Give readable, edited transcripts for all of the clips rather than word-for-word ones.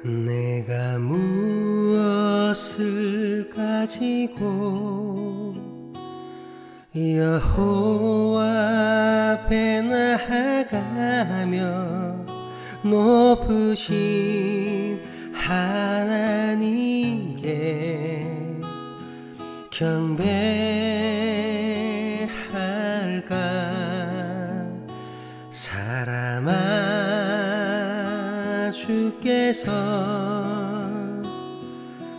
내가 무엇을 가지고 여호와 앞에 나아가며 높으신 하나님께 경배할까. 사람아, 주께서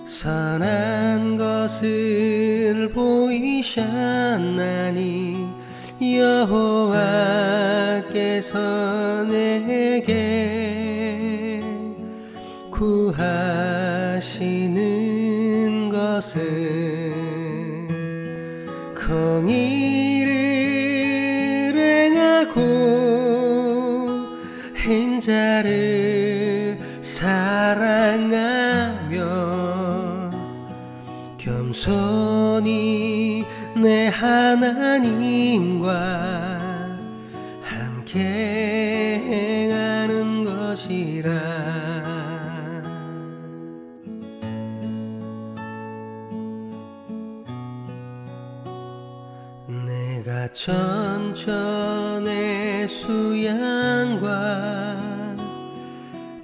선한 것을 보이셨나니 여호와께서 내게 구하시는 것은 공의를 행하고 인자를 사랑하며 겸손히 내 하나님과 함께 행하는 것이라. 내가 천천의 수양과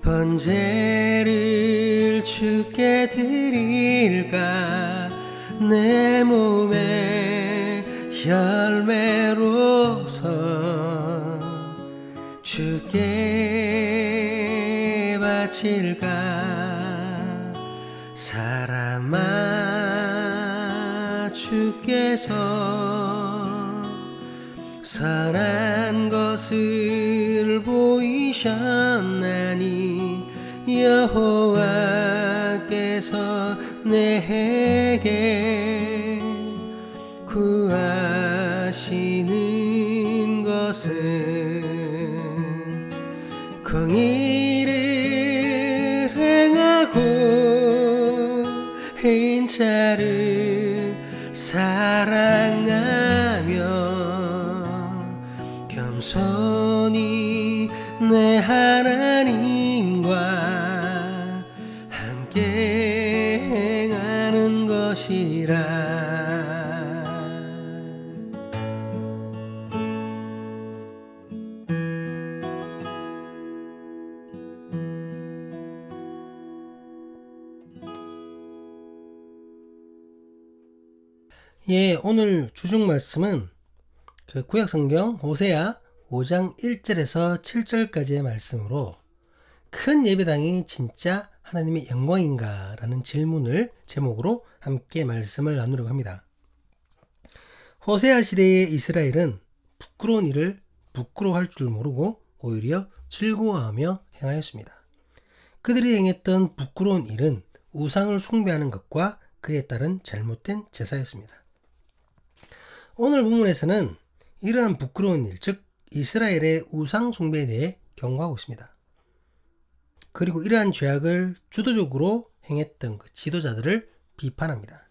번제를 주께 드릴까. 내 몸의 열매로서 주께 바칠까. 사람아, 주께서 선한 것을 보이셨나니 여호와께서 내게 구하시는 것은 공의를 행하고 인자를 사랑하며 겸손히 내 하나님과 함께 행하는 것이라. 예, 오늘 주중 말씀은 그 구약성경 호세아 5장 1절에서 7절까지의 말씀으로 큰 예배당이 진짜 하나님의 영광인가? 라는 질문을 제목으로 함께 말씀을 나누려고 합니다. 호세아 시대의 이스라엘은 부끄러운 일을 부끄러워할 줄 모르고 오히려 즐거워하며 행하였습니다. 그들이 행했던 부끄러운 일은 우상을 숭배하는 것과 그에 따른 잘못된 제사였습니다. 오늘 본문에서는 이러한 부끄러운 일, 즉 이스라엘의 우상 숭배에 대해 경고하고 있습니다. 그리고 이러한 죄악을 주도적으로 행했던 그 지도자들을 비판합니다.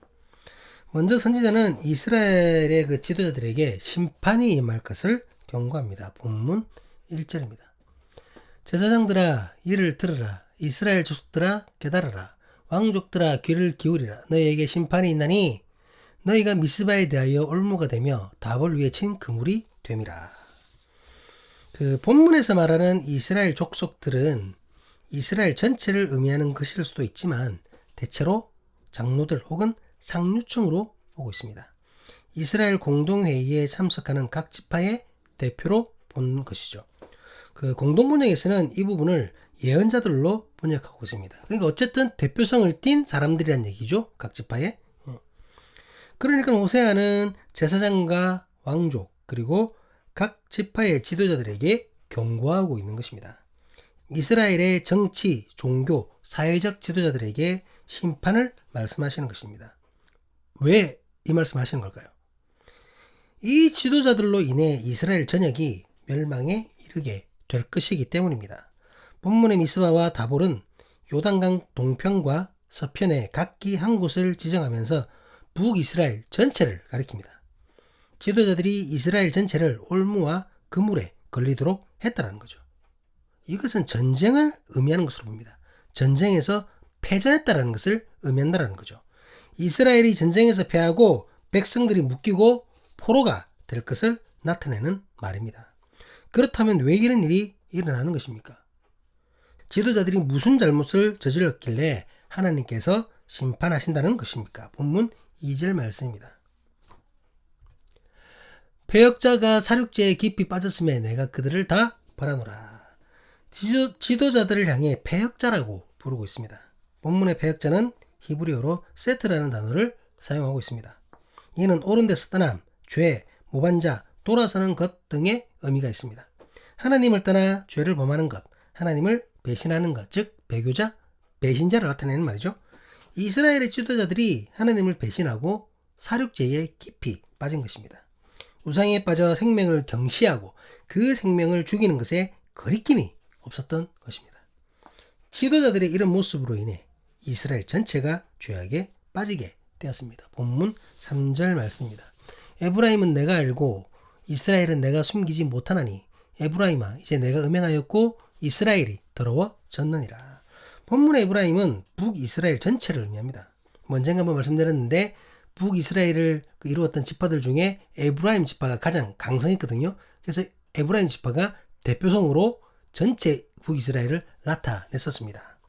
먼저 선지자는 이스라엘의 그 지도자들에게 심판이 임할 것을 경고합니다. 본문 1절입니다. 제사장들아, 이를 들으라. 이스라엘 족속들아, 깨달으라. 왕족들아, 귀를 기울이라. 너희에게 심판이 있나니 너희가 미스바에 대하여 올무가 되며 답을 위해 친 그물이 됨이라. 그 본문에서 말하는 이스라엘 족속들은 이스라엘 전체를 의미하는 것일 수도 있지만 대체로 장로들 혹은 상류층으로 보고 있습니다. 이스라엘 공동회의에 참석하는 각 지파의 대표로 보는 것이죠. 그 공동번역에서는 이 부분을 예언자들로 번역하고 있습니다. 그러니까 어쨌든 대표성을 띤 사람들이란 얘기죠. 각 지파에. 그러니까 호세아는 제사장과 왕족 그리고 각 지파의 지도자들에게 경고하고 있는 것입니다. 이스라엘의 정치, 종교, 사회적 지도자들에게 심판을 말씀하시는 것입니다. 왜 이 말씀하시는 걸까요? 이 지도자들로 인해 이스라엘 전역이 멸망에 이르게 될 것이기 때문입니다. 본문의 미스바와 다볼은 요단강 동편과 서편에 각기 한 곳을 지정하면서 북이스라엘 전체를 가리킵니다. 지도자들이 이스라엘 전체를 올무와 그물에 걸리도록 했다는 거죠. 이것은 전쟁을 의미하는 것으로 봅니다. 전쟁에서 패전했다라는 것을 의미한다라는 거죠. 이스라엘이 전쟁에서 패하고 백성들이 묶이고 포로가 될 것을 나타내는 말입니다. 그렇다면 왜 이런 일이 일어나는 것입니까? 지도자들이 무슨 잘못을 저질렀길래 하나님께서 심판하신다는 것입니까? 본문 2절 말씀입니다. 패역자가 사륙제에 깊이 빠졌음에 내가 그들을 다 벌하노라. 지도자들을 향해 패역자라고 부르고 있습니다. 본문의 패역자는 히브리어로 세트라는 단어를 사용하고 있습니다. 이는 옳은 데서 떠남, 죄, 모반자, 돌아서는 것 등의 의미가 있습니다. 하나님을 떠나 죄를 범하는 것, 하나님을 배신하는 것, 즉 배교자, 배신자를 나타내는 말이죠. 이스라엘의 지도자들이 하나님을 배신하고 사륙제에 깊이 빠진 것입니다. 우상에 빠져 생명을 경시하고 그 생명을 죽이는 것에 거리낌이 없었던 것입니다. 지도자들의 이런 모습으로 인해 이스라엘 전체가 죄악에 빠지게 되었습니다. 본문 3절 말씀입니다. 에브라임은 내가 알고 이스라엘은 내가 숨기지 못하나니 에브라임아 이제 내가 음행하였고 이스라엘이 더러워졌느니라. 본문의 에브라임은 북이스라엘 전체를 의미합니다. 언젠가 한번 말씀드렸는데 북이스라엘을 이루었던 지파들 중에 에브라임 지파가 가장 강성했거든요. 그래서 에브라임 지파가 대표성으로 전체 북이스라엘을 나타냈었습니다.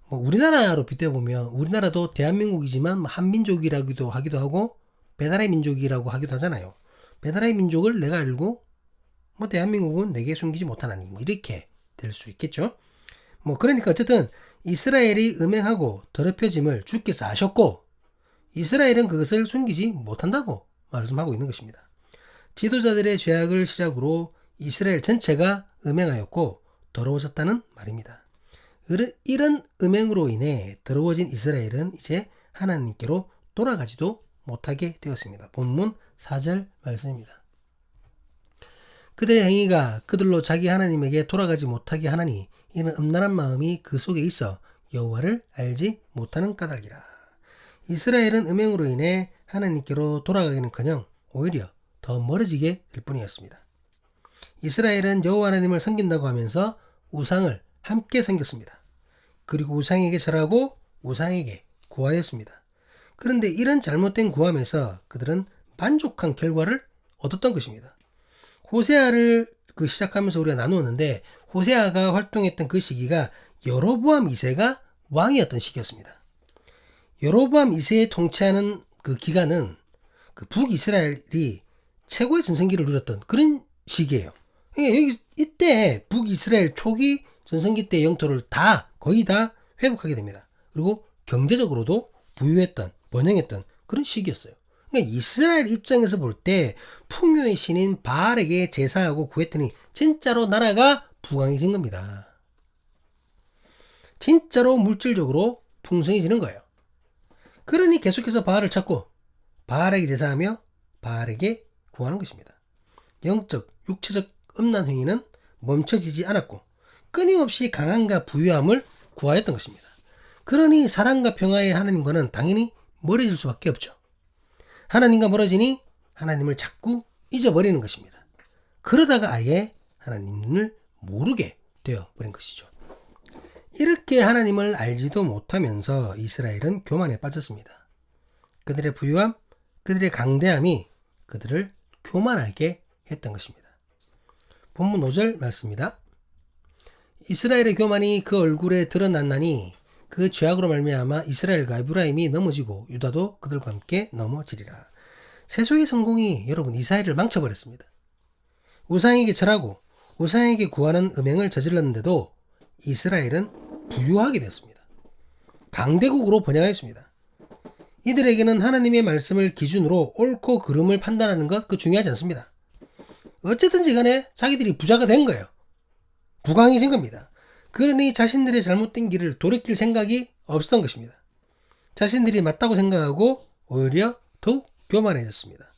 우리나라로 빗대보면 우리나라도 대한민국이지만 한민족이라기도 하기도 하고 배나라의 민족이라고 하기도 하잖아요. 배나라의 민족을 내가 알고 대한민국은 내게 숨기지 못하나니 이렇게 될 수 있겠죠. 그러니까 어쨌든 이스라엘이 음행하고 더럽혀짐을 주께서 아셨고 이스라엘은 그것을 숨기지 못한다고 말씀하고 있는 것입니다. 지도자들의 죄악을 시작으로 이스라엘 전체가 음행하였고 더러워졌다는 말입니다. 이런 음행으로 인해 더러워진 이스라엘은 이제 하나님께로 돌아가지도 못하게 되었습니다. 본문 4절 말씀입니다. 그들의 행위가 그들로 자기 하나님에게 돌아가지 못하게 하나니 이는 음란한 마음이 그 속에 있어 여호와를 알지 못하는 까닭이라. 이스라엘은 음행으로 인해 하나님께로 돌아가기는커녕 오히려 더 멀어지게 될 뿐이었습니다. 이스라엘은 여호와 하나님을 섬긴다고 하면서 우상을 함께 섬겼습니다. 그리고 우상에게 절하고 우상에게 구하였습니다. 그런데 이런 잘못된 구함에서 그들은 만족한 결과를 얻었던 것입니다. 호세아를 시작하면서 우리가 나누었는데 호세아가 활동했던 그 시기가 여로보암 2세가 왕이었던 시기였습니다. 여로보암 2세에 통치하는 그 기간은 북이스라엘이 최고의 전성기를 누렸던 그런 시기예요. 그러니까 이때 북이스라엘 초기 전성기 때 영토를 거의 다 회복하게 됩니다. 그리고 경제적으로도 부유했던, 번영했던 그런 시기였어요. 그러니까 이스라엘 입장에서 볼 때 풍요의 신인 바알에게 제사하고 구했더니 진짜로 나라가 부강해진 겁니다. 진짜로 물질적으로 풍성해지는 거예요. 그러니 계속해서 바알을 찾고 바알에게 제사하며 바알에게 구하는 것입니다. 영적, 육체적 음란 행위는 멈춰지지 않았고 끊임없이 강함과 부유함을 구하였던 것입니다. 그러니 사랑과 평화의 하나님과는 당연히 멀어질 수밖에 없죠. 하나님과 멀어지니 하나님을 자꾸 잊어버리는 것입니다. 그러다가 아예 하나님을 모르게 되어버린 것이죠. 이렇게 하나님을 알지도 못하면서 이스라엘은 교만에 빠졌습니다. 그들의 부유함, 그들의 강대함이 그들을 교만하게 했던 것입니다. 본문 5절 말씀입니다. 이스라엘의 교만이 그 얼굴에 드러났나니 그 죄악으로 말미암아 이스라엘과 에브라임이 넘어지고 유다도 그들과 함께 넘어지리라. 세속의 성공이 여러분 이스라엘을 망쳐버렸습니다. 우상에게 절하고 우상에게 구하는 음행을 저질렀는데도 이스라엘은 부유하게 되었습니다. 강대국으로 번영하였습니다. 이들에게는 하나님의 말씀을 기준으로 옳고 그름을 판단하는 것 중요하지 않습니다. 어쨌든지 간에 자기들이 부자가 된 거예요. 부강해진 겁니다. 그러니 자신들의 잘못된 길을 돌이킬 생각이 없었던 것입니다. 자신들이 맞다고 생각하고 오히려 더욱 교만해졌습니다.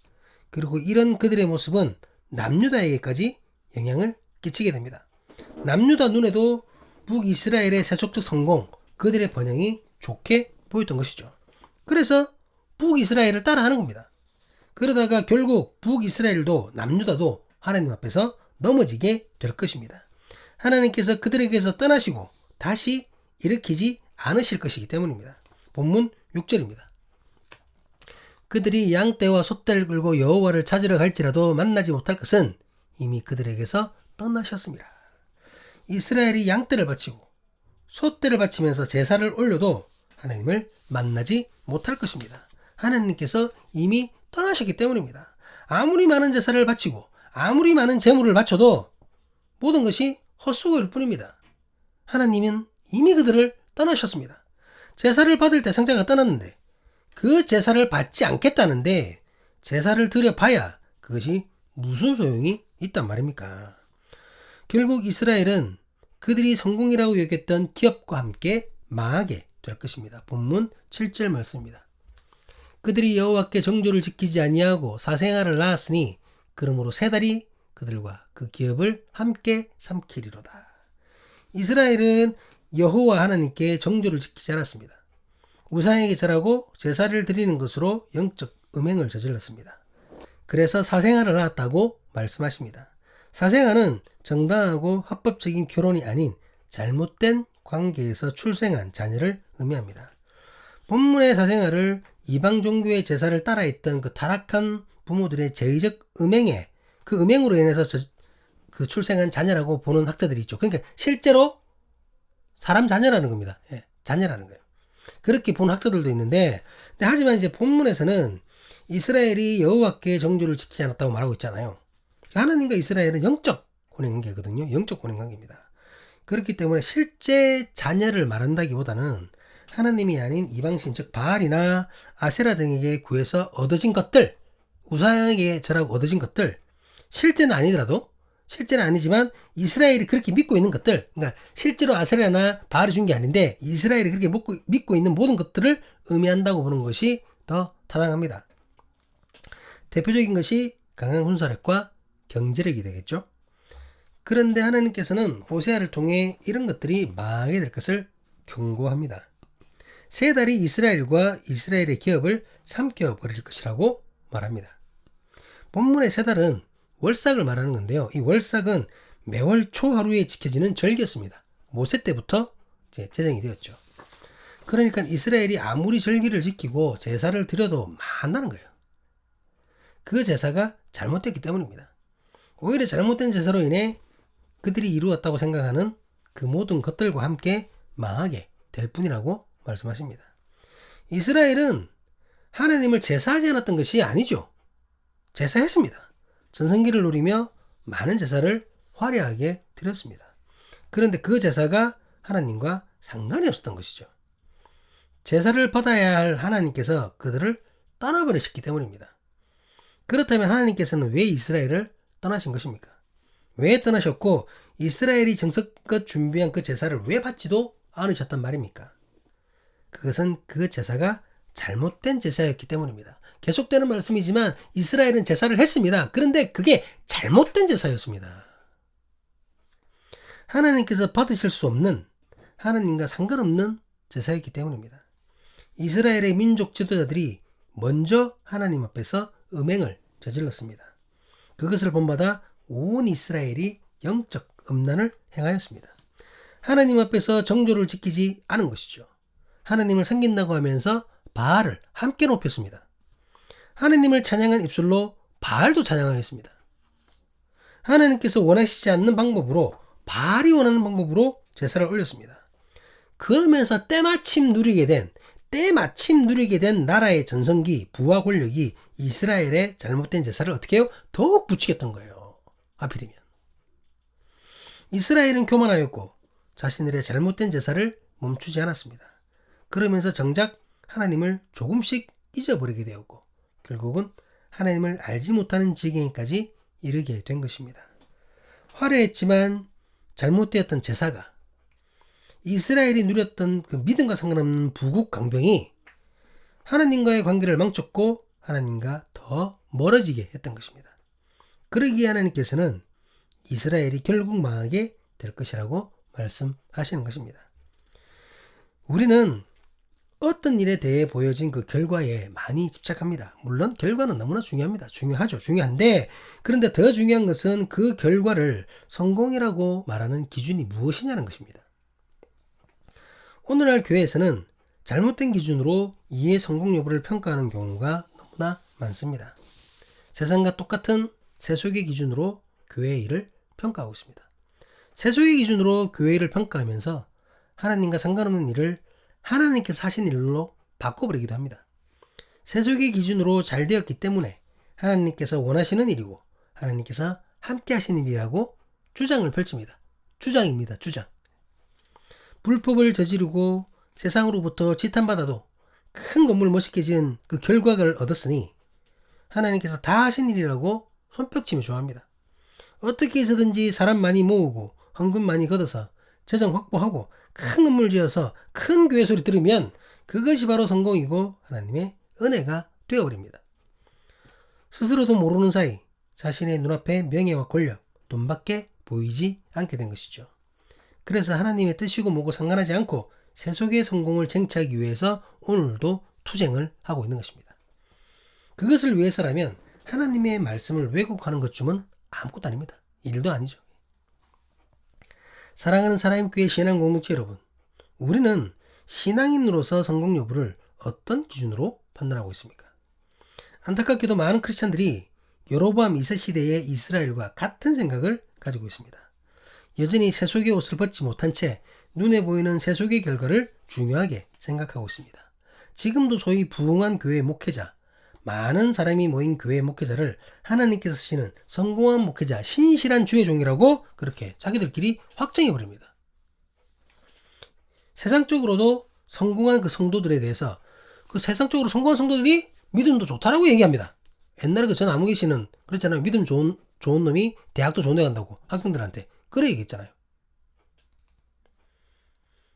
그리고 이런 그들의 모습은 남유다에게까지 영향을 끼치게 됩니다. 남유다 눈에도 북이스라엘의 세속적 성공, 그들의 번영이 좋게 보였던 것이죠. 그래서 북이스라엘을 따라하는 겁니다. 그러다가 결국 북이스라엘도 남유다도 하나님 앞에서 넘어지게 될 것입니다. 하나님께서 그들에게서 떠나시고 다시 일으키지 않으실 것이기 때문입니다. 본문 6절입니다. 그들이 양떼와 소떼를 끌고 여호와를 찾으러 갈지라도 만나지 못할 것은 이미 그들에게서 떠나셨습니다. 이스라엘이 양떼를 바치고 소떼를 바치면서 제사를 올려도 하나님을 만나지 못할 것입니다. 하나님께서 이미 떠나셨기 때문입니다. 아무리 많은 제사를 바치고 아무리 많은 제물을 바쳐도 모든 것이 헛수고일 뿐입니다. 하나님은 이미 그들을 떠나셨습니다. 제사를 받을 대상자가 떠났는데 그 제사를 받지 않겠다는데 제사를 드려봐야 그것이 무슨 소용이 있단 말입니까? 결국 이스라엘은 그들이 성공이라고 여겼던 기업과 함께 망하게 될 것입니다. 본문 7절 말씀입니다. 그들이 여호와께 정조를 지키지 아니하고 사생아를 낳았으니 그러므로 세 달이 그들과 그 기업을 함께 삼키리로다. 이스라엘은 여호와 하나님께 정조를 지키지 않았습니다. 우상에게 절하고 제사를 드리는 것으로 영적 음행을 저질렀습니다. 그래서 사생아를 낳았다고 말씀하십니다. 사생아는 정당하고 합법적인 결혼이 아닌 잘못된 관계에서 출생한 자녀를 의미합니다. 본문의 사생아를 이방 종교의 제사를 따라했던 그 타락한 부모들의 제의적 음행에 그 음행으로 인해서 그 출생한 자녀라고 보는 학자들이 있죠. 그러니까 실제로 사람 자녀라는 겁니다. 예, 자녀라는 거예요. 그렇게 보는 학자들도 있는데, 하지만 이제 본문에서는 이스라엘이 여호와께 정조를 지키지 않았다고 말하고 있잖아요. 하나님과 이스라엘은 영적 혼인관계거든요. 영적 혼인관계입니다. 그렇기 때문에 실제 자녀를 말한다기보다는 하나님이 아닌 이방신 즉 바알이나 아세라 등에게 구해서 얻어진 것들, 우상에게 절하고 얻어진 것들, 실제는 아니더라도 실제는 아니지만 이스라엘이 그렇게 믿고 있는 것들, 그러니까 실제로 아세라나 바알이 준 게 아닌데 이스라엘이 그렇게 믿고 있는 모든 것들을 의미한다고 보는 것이 더 타당합니다. 대표적인 것이 강한 군사력과 경제력이 되겠죠. 그런데 하나님께서는 호세아를 통해 이런 것들이 망하게 될 것을 경고합니다. 세 달이 이스라엘과 이스라엘의 기업을 삼켜버릴 것이라고 말합니다. 본문의 세 달은 월삭을 말하는 건데요. 이 월삭은 매월 초하루에 지켜지는 절기였습니다. 모세 때부터 제정이 되었죠. 그러니까 이스라엘이 아무리 절기를 지키고 제사를 드려도 망한다는 거예요. 그 제사가 잘못됐기 때문입니다. 오히려 잘못된 제사로 인해 그들이 이루었다고 생각하는 그 모든 것들과 함께 망하게 될 뿐이라고 말씀하십니다. 이스라엘은 하나님을 제사하지 않았던 것이 아니죠. 제사했습니다. 전성기를 누리며 많은 제사를 화려하게 드렸습니다. 그런데 그 제사가 하나님과 상관이 없었던 것이죠. 제사를 받아야 할 하나님께서 그들을 떠나버리셨기 때문입니다. 그렇다면 하나님께서는 왜 이스라엘을 떠나신 것입니까? 왜 떠나셨고 이스라엘이 정성껏 준비한 그 제사를 왜 받지도 않으셨단 말입니까? 그것은 그 제사가 잘못된 제사였기 때문입니다. 계속되는 말씀이지만 이스라엘은 제사를 했습니다. 그런데 그게 잘못된 제사였습니다. 하나님께서 받으실 수 없는, 하나님과 상관없는 제사였기 때문입니다. 이스라엘의 민족 지도자들이 먼저 하나님 앞에서 음행을 저질렀습니다. 그것을 본받아 온 이스라엘이 영적 음란을 행하였습니다. 하나님 앞에서 정조를 지키지 않은 것이죠. 하나님을 섬긴다고 하면서 바알을 함께 높였습니다. 하나님을 찬양한 입술로 바알도 찬양하였습니다. 하나님께서 원하시지 않는 방법으로, 바알이 원하는 방법으로 제사를 올렸습니다. 그러면서 때마침 누리게 된 나라의 전성기, 부와 권력이 이스라엘의 잘못된 제사를 어떻게 해요? 더욱 부추겼던 거예요. 하필이면. 이스라엘은 교만하였고 자신들의 잘못된 제사를 멈추지 않았습니다. 그러면서 정작 하나님을 조금씩 잊어버리게 되었고 결국은 하나님을 알지 못하는 지경에까지 이르게 된 것입니다. 화려했지만 잘못되었던 제사가 이스라엘이 누렸던 그 믿음과 상관없는 부국 강병이 하나님과의 관계를 망쳤고 하나님과 더 멀어지게 했던 것입니다. 그러기에 하나님께서는 이스라엘이 결국 망하게 될 것이라고 말씀하시는 것입니다. 우리는 어떤 일에 대해 보여진 그 결과에 많이 집착합니다. 물론 결과는 너무나 중요합니다. 중요한데 그런데 더 중요한 것은 그 결과를 성공이라고 말하는 기준이 무엇이냐는 것입니다. 오늘날 교회에서는 잘못된 기준으로 이해 성공 여부를 평가하는 경우가 너무나 많습니다. 세상과 똑같은 세속의 기준으로 교회의 일을 평가하고 있습니다. 세속의 기준으로 교회 일을 평가하면서 하나님과 상관없는 일을 하나님께서 하신 일로 바꿔버리기도 합니다. 세속의 기준으로 잘 되었기 때문에 하나님께서 원하시는 일이고 하나님께서 함께 하시는 일이라고 주장을 펼칩니다. 주장입니다. 주장. 불법을 저지르고 세상으로부터 지탄받아도 큰 건물 멋있게 지은 그 결과를 얻었으니 하나님께서 다 하신 일이라고 손뼉치며 좋아합니다. 어떻게 해서든지 사람 많이 모으고 헌금 많이 걷어서 재정 확보하고 큰 건물 지어서 큰 교회 소리 들으면 그것이 바로 성공이고 하나님의 은혜가 되어버립니다. 스스로도 모르는 사이 자신의 눈앞에 명예와 권력, 돈밖에 보이지 않게 된 것이죠. 그래서 하나님의 뜻이고 뭐고 상관하지 않고 세속의 성공을 쟁취하기 위해서 오늘도 투쟁을 하고 있는 것입니다. 그것을 위해서라면 하나님의 말씀을 왜곡하는 것쯤은 아무것도 아닙니다. 일도 아니죠. 사랑하는 사랑교회 신앙 공동체 여러분, 우리는 신앙인으로서 성공 여부를 어떤 기준으로 판단하고 있습니까? 안타깝게도 많은 크리스찬들이 여로보암 2세 시대의 이스라엘과 같은 생각을 가지고 있습니다. 여전히 세속의 옷을 벗지 못한 채 눈에 보이는 세속의 결과를 중요하게 생각하고 있습니다. 지금도 소위 부흥한 교회 목회자, 많은 사람이 모인 교회 목회자를 하나님께서 쓰시는 성공한 목회자, 신실한 주의 종이라고 그렇게 자기들끼리 확정해버립니다. 세상적으로도 성공한 그 성도들에 대해서 그 세상적으로 성공한 성도들이 믿음도 좋다라고 얘기합니다. 옛날에 그 전 아무개 씨는 그랬잖아요. 믿음 좋은 놈이 대학도 좋은 데 간다고 학생들한테 그래 얘기했잖아요.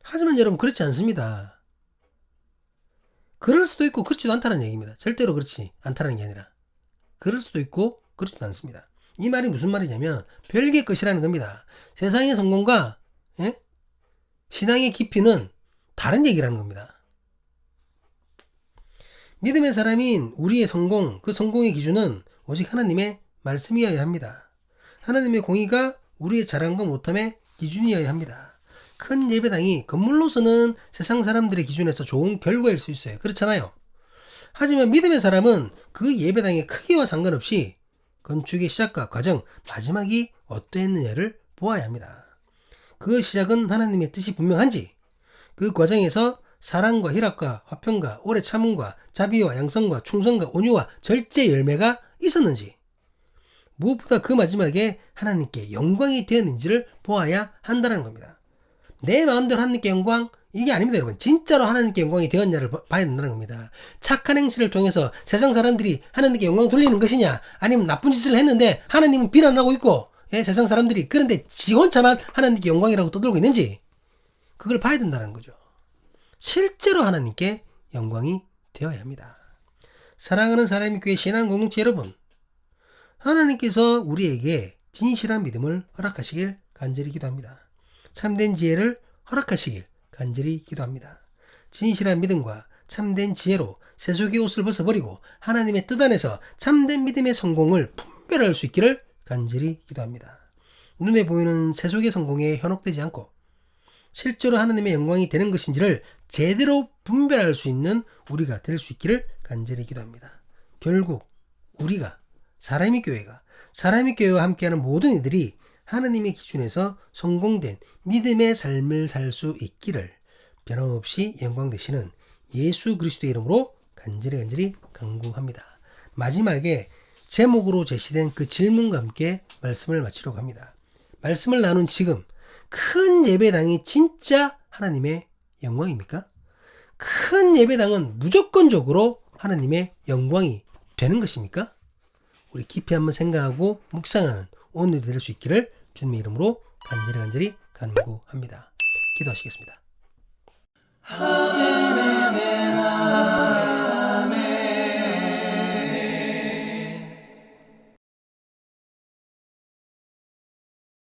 하지만 여러분 그렇지 않습니다. 그럴 수도 있고 그렇지도 않다는 얘기입니다. 절대로 그렇지 않다는 게 아니라 그럴 수도 있고 그렇지도 않습니다. 이 말이 무슨 말이냐면 별개의 것이라는 겁니다. 세상의 성공과 신앙의 깊이는 다른 얘기라는 겁니다. 믿음의 사람인 우리의 성공, 그 성공의 기준은 오직 하나님의 말씀이어야 합니다. 하나님의 공의가 우리의 잘함과 못함의 기준이어야 합니다. 큰 예배당이 건물로서는 세상 사람들의 기준에서 좋은 결과일 수 있어요. 그렇잖아요. 하지만 믿음의 사람은 그 예배당의 크기와 상관없이 건축의 시작과 과정, 마지막이 어떠했느냐를 보아야 합니다. 그 시작은 하나님의 뜻이 분명한지, 그 과정에서 사랑과 희락과 화평과 오래 참음과 자비와 양성과 충성과 온유와 절제 열매가 있었는지, 무엇보다 그 마지막에 하나님께 영광이 되었는지를 보아야 한다는 겁니다. 내 마음대로 하나님께 영광, 이게 아닙니다, 여러분. 진짜로 하나님께 영광이 되었냐를 봐야 된다는 겁니다. 착한 행실을 통해서 세상 사람들이 하나님께 영광 돌리는 것이냐, 아니면 나쁜 짓을 했는데 하나님은 비난하고 있고, 세상 사람들이 그런데 지 혼자만 하나님께 영광이라고 떠들고 있는지, 그걸 봐야 된다는 거죠. 실제로 하나님께 영광이 되어야 합니다. 사랑하는 사람의 교회 신앙 공동체 여러분, 하나님께서 우리에게 진실한 믿음을 허락하시길 간절히 기도합니다. 참된 지혜를 허락하시길 간절히 기도합니다. 진실한 믿음과 참된 지혜로 세속의 옷을 벗어버리고 하나님의 뜻 안에서 참된 믿음의 성공을 분별할 수 있기를 간절히 기도합니다. 눈에 보이는 세속의 성공에 현혹되지 않고 실제로 하나님의 영광이 되는 것인지를 제대로 분별할 수 있는 우리가 될 수 있기를 간절히 기도합니다. 결국 우리가 사람의 교회와 함께하는 모든 이들이 하나님의 기준에서 성공된 믿음의 삶을 살 수 있기를 변함없이 영광 되시는 예수 그리스도의 이름으로 간절히 간구합니다. 마지막에 제목으로 제시된 그 질문과 함께 말씀을 마치려고 합니다. 말씀을 나눈 지금 큰 예배당이 진짜 하나님의 영광입니까? 큰 예배당은 무조건적으로 하나님의 영광이 되는 것입니까? 우리 깊이 한번 생각하고 묵상하는 오늘이 될 수 있기를 주님의 이름으로 간절히 간구합니다. 기도하시겠습니다. 아멘, 아멘.